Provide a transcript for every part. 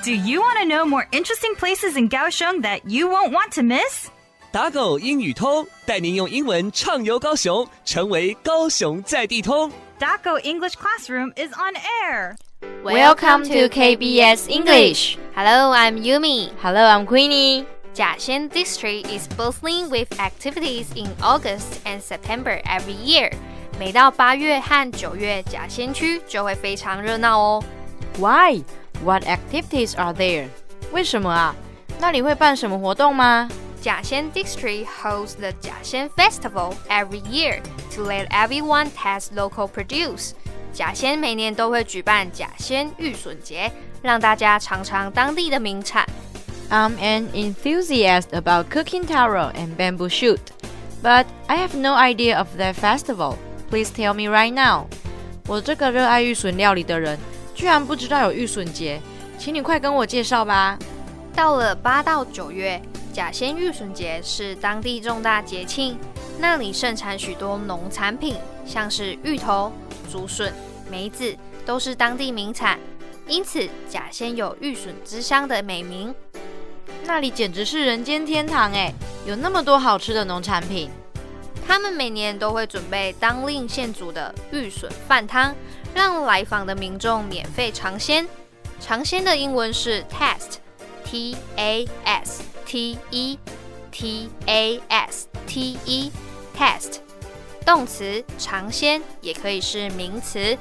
Do you want to know more interesting places in Kaohsiung that you won't want to miss? 打狗英语通，带您用英文畅游高雄，成为高雄在地通。Daco English Classroom is on air. Welcome to KBS English. Hello, I'm Yumi. Hello, I'm Queenie. Jiaxian District is bustling with activities in August and September every year. 每到8月和9月，甲仙区就会非常热闹哦。Why? What activities are there? 为什么啊？那里会办什么活动吗Jiaxian District holds the Jiaxian Festival every year to let everyone taste local produce. 甲仙每年都会举办甲仙芋笋节，让大家尝尝当地的名产。I'm an enthusiast about cooking taro and bamboo shoot, but I have no idea of that festival. Please tell me right now. 我这个热爱芋笋料理的人，居然不知道有芋笋节，请你快跟我介绍吧。到了8到9月，甲仙芋笋节是当地重大节庆，那里盛产许多农产品，像是芋头、竹笋、梅子，都是当地名产，因此甲仙有芋笋之乡的美名。那里简直是人间天堂耶，有那么多好吃的农产品。他们每年都会准备当令现煮的芋笋饭汤，让来访的民众免费尝鲜。尝鲜的英文是 taste, T-A-S-T-E, T-A-S-T-E, taste。动词尝鲜也可以是名词，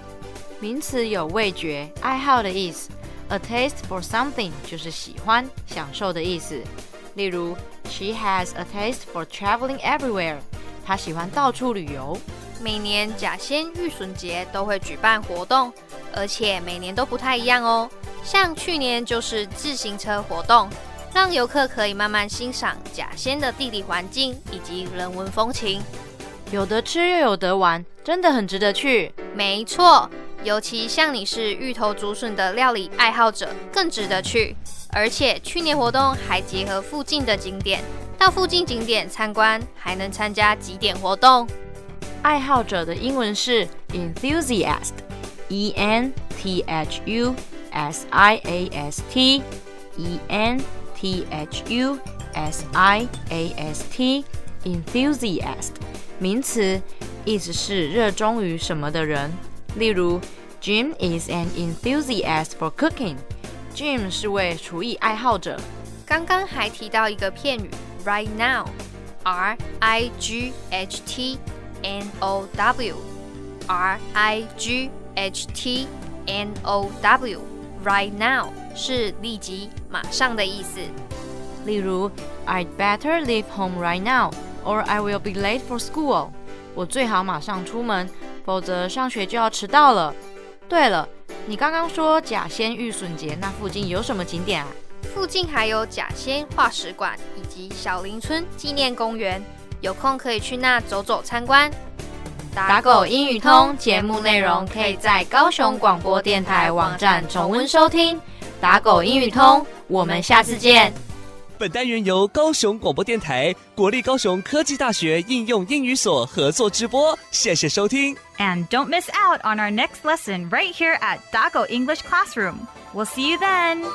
名词有味觉、爱好的意思。A taste for something 就是喜欢、享受的意思。例如 She has a taste for traveling everywhere. 她喜欢到处旅游。每年甲仙芋笋节都会举办活动，而且每年都不太一样哦。像去年就是自行车活动，让游客可以慢慢欣赏甲仙的地理环境以及人文风情。有得吃又有得玩，真的很值得去。没错，尤其像你是芋头竹笋的料理爱好者，更值得去。而且去年活动还结合附近的景点，到附近景点参观，还能参加集点活动。爱好者的英文是 Enthusiast, E-N-T-H-U-S-I-A-S-T, E-N-T-H-U-S-I-A-S-T, Enthusiast。名词，意思是热衷于什么的人。例如 Jim is an enthusiast for cooking. Jim 是位厨艺爱好者。刚刚还提到一个片语 right now, R-I-G-H-T-N-O-W, R-I-G-H-T-N-O-W, right now 是立即、马上的意思。例如 I'd better leave home right now, or I will be late for school. 我最好马上出门，否则上学就要迟到了。对了，你刚刚说甲仙芋笋节那附近有什么景点啊？附近还有甲仙化石馆以及小林村纪念公园，有空可以去那走走参观。打狗英语通节目内容可以在高雄广播电台网站重温收听。打狗英语通，我们下次见。本单元由高雄广播电台、国立高雄科技大学应用英语所合作直播，谢谢收听。 And don't miss out on our next lesson right here at Daco English Classroom. We'll see you then.